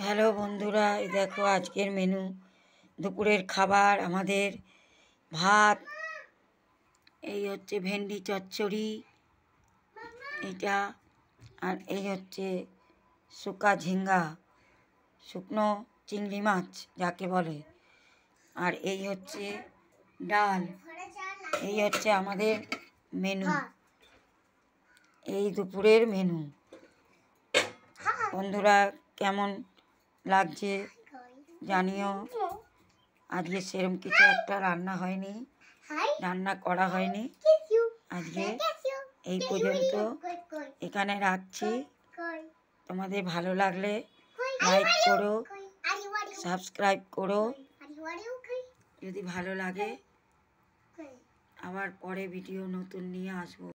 Hello বন্ধুরা, এই দেখো আজকের মেনু। দুপুরের খাবার আমাদের ভাত, এই হচ্ছে ভেন্ডি চচ্চড়ি এটা, আর এই হচ্ছে শুকা ঝিঙ্গা, শুকনো চিংড়ি মাছ যাকে বলে, আর এই হচ্ছে ডাল। এই হচ্ছে আমাদের মেনু, এই দুপুরের মেনু। বন্ধুরা কেমন লাগছে জানিও। আজকে সেরকম কিছু একটা রান্না হয়নি, রান্না করা হয়নি আজকে। এই পর্যন্ত এখানে রাখছি। তোমাদের ভালো লাগলে লাইক করো, সাবস্ক্রাইব করো। যদি ভালো লাগে আবার পরে ভিডিও নতুন নিয়ে আসবো।